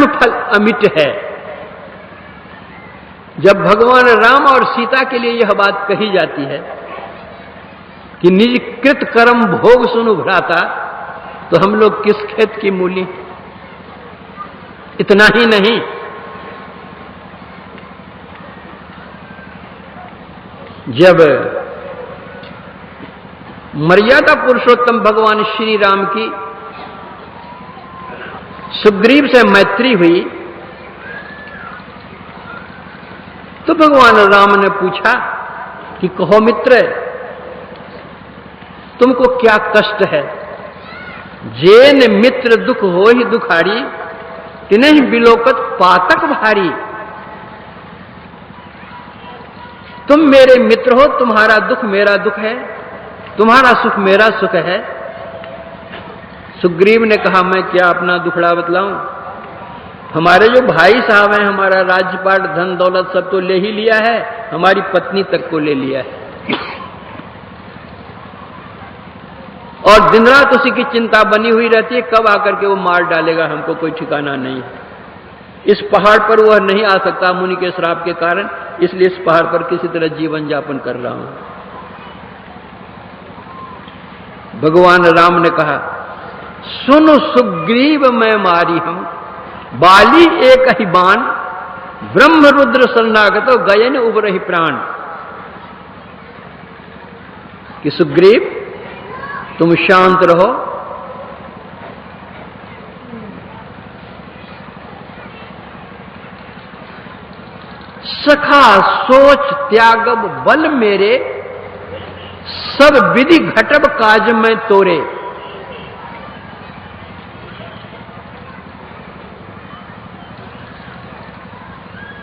कर्म फल अमिट है। जब भगवान राम और सीता के लिए यह बात कही जाती है कि निज कृत कर्म भोग सुनु भ्राता, तो हम लोग किस खेत की मूली। इतना ही नहीं, जब मर्यादा पुरुषोत्तम भगवान श्री राम की सुग्रीव से मैत्री हुई, तो भगवान राम ने पूछा कि कहो मित्र, तुमको क्या कष्ट है? जेन मित्र दुख हो ही दुखारी, तिन्हि बिलोकत पातक भारी। तुम मेरे मित्र हो, तुम्हारा दुख मेरा दुख है, तुम्हारा सुख मेरा सुख है। सुग्रीव ने कहा, मैं क्या अपना दुखड़ा बतलाऊं? हमारे जो भाई साहब हैं, हमारा राज्यपाट धन दौलत सब तो ले ही लिया है, हमारी पत्नी तक को ले लिया है, और दिन रात उसी की चिंता बनी हुई रहती है, कब आकर के वो मार डालेगा हमको, कोई ठिकाना नहीं। इस पहाड़ पर वह नहीं आ सकता मुनि के श्राप के कारण, इसलिए इस पहाड़ पर किसी तरह जीवन यापन कर रहा हूं। भगवान राम ने कहा, सुनो सुग्रीव मैं मारी हम, बाली एक ही बाण, ब्रह्म रुद्र शरणागतो गयन उबरहि प्राण। कि सुग्रीव तुम शांत रहो, सखा सोच त्यागब बल मेरे, सब विधि घटब काज में तोरे।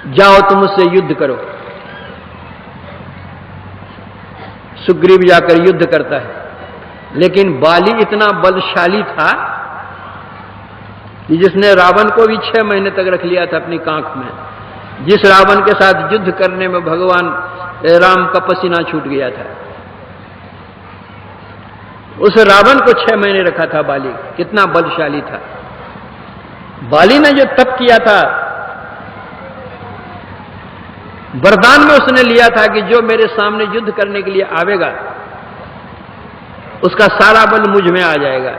जाओ तुम उससे युद्ध करो। सुग्रीव जाकर युद्ध करता है, लेकिन बाली इतना बलशाली था कि जिसने रावण को भी 6 महीने तक रख लिया था अपनी कांख में। जिस रावण के साथ युद्ध करने में भगवान राम का पसीना छूट गया था, उस रावण को 6 महीने रखा था बाली। कितना बलशाली था बाली ने। जो तप किया था, वरदान में उसने लिया था कि जो मेरे सामने युद्ध करने के लिए आवेगा, उसका सारा बल मुझ में आ जाएगा।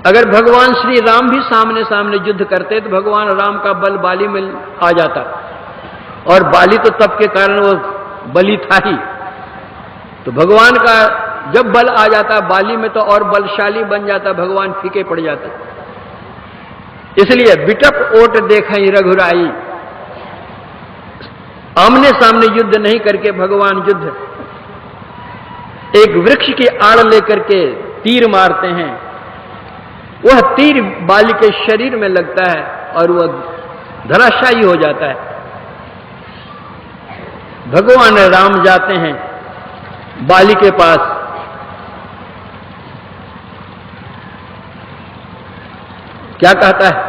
अगर भगवान श्री राम भी सामने सामने युद्ध करते तो भगवान राम का बल बाली में आ जाता, और बाली तो तप के कारण वो बली था ही। तो भगवान का जब बल आ जाता बाली में, तो और बलशाली बन जाता, भगवान फीके पड़ जाते। इसलिए बिटप ओट देखें रघुराई, आमने सामने युद्ध नहीं करके भगवान युद्ध एक वृक्ष की आड़ लेकर के तीर मारते हैं। वह तीर बाली के शरीर में लगता है और वह धराशायी हो जाता है। भगवान राम जाते हैं बाली के पास, क्या कहता है?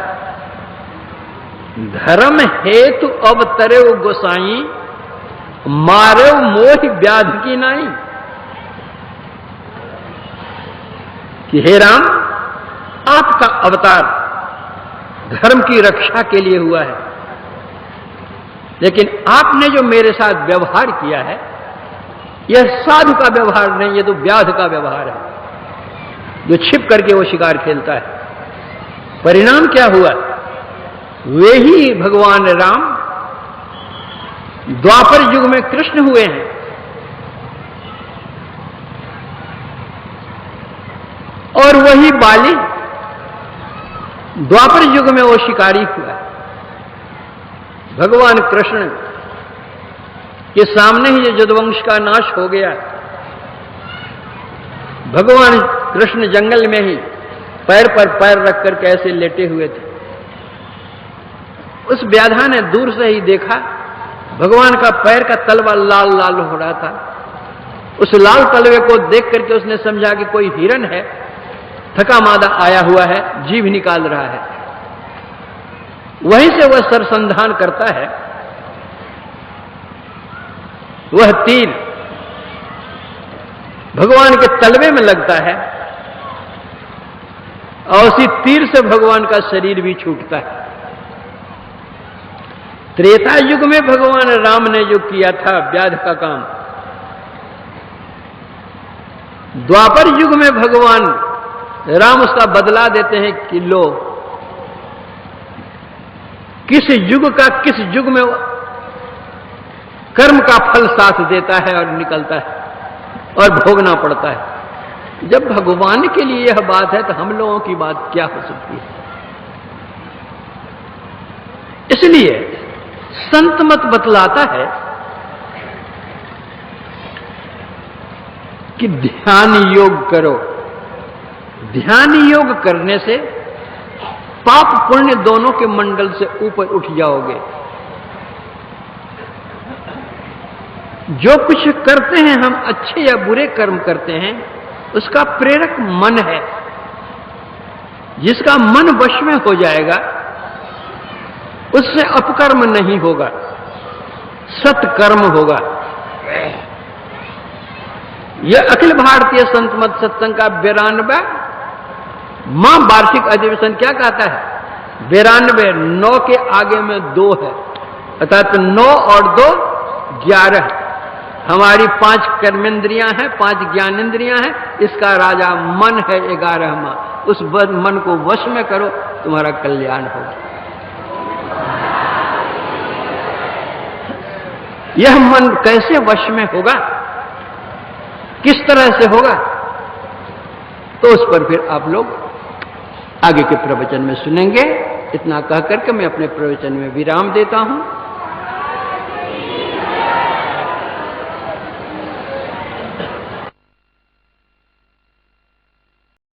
धर्म हेतु अवतरे गोसाई, मारे मोह व्याध की नाई। कि हे राम, आपका अवतार धर्म की रक्षा के लिए हुआ है, लेकिन आपने जो मेरे साथ व्यवहार किया है, यह साधु का व्यवहार नहीं, यह तो व्याध का व्यवहार है, जो छिप करके वो शिकार खेलता है। परिणाम क्या हुआ? वे ही भगवान राम द्वापर युग में कृष्ण हुए हैं, और वही बाली द्वापर युग में वो शिकारी हुआ। भगवान कृष्ण के सामने ही ये यदुवंश का नाश हो गया। भगवान कृष्ण जंगल में ही पैर पर पैर रख कर कैसे लेटे हुए थे। उस व्याधा ने दूर से ही देखा, भगवान का पैर का तलवा लाल लाल हो रहा था। उस लाल तलवे को देख करके उसने समझा कि कोई हिरन है, थका मादा आया हुआ है, जीभ निकाल रहा है। वहीं से वह सरसंधान करता है। वह तीर भगवान के तलवे में लगता है और उसी तीर से भगवान का शरीर भी छूटता है। त्रेता युग में भगवान राम ने जो किया था व्याध का काम, द्वापर युग में भगवान राम उसका बदला देते हैं कि लो, किस युग का किस युग में कर्म का फल साथ देता है और निकलता है और भोगना पड़ता है। जब भगवान के लिए यह बात है तो हम लोगों की बात क्या हो सकती है? इसलिए संत मत बतलाता है कि ध्यान योग करो। ध्यान योग करने से पाप पुण्य दोनों के मंडल से ऊपर उठ जाओगे। जो कुछ करते हैं हम, अच्छे या बुरे कर्म करते हैं, उसका प्रेरक मन है। जिसका मन वश में हो जाएगा उससे अपकर्म नहीं होगा, सत्कर्म होगा। यह अखिल भारतीय संत मत सत्संग का 92वां वार्षिक अधिवेशन क्या कहता है? 92, 9 के आगे में 2 है, अर्थात 9 और 2 11। हमारी 5 कर्मेंद्रियां हैं, 5 ज्ञानेंद्रियां हैं, इसका राजा मन है 11वां। उस मन को वश में करो, तुम्हारा कल्याण होगा। यह मन कैसे वश में होगा, किस तरह से होगा, तो उस पर फिर आप लोग आगे के प्रवचन में सुनेंगे। इतना कह करके मैं अपने प्रवचन में विराम देता हूं।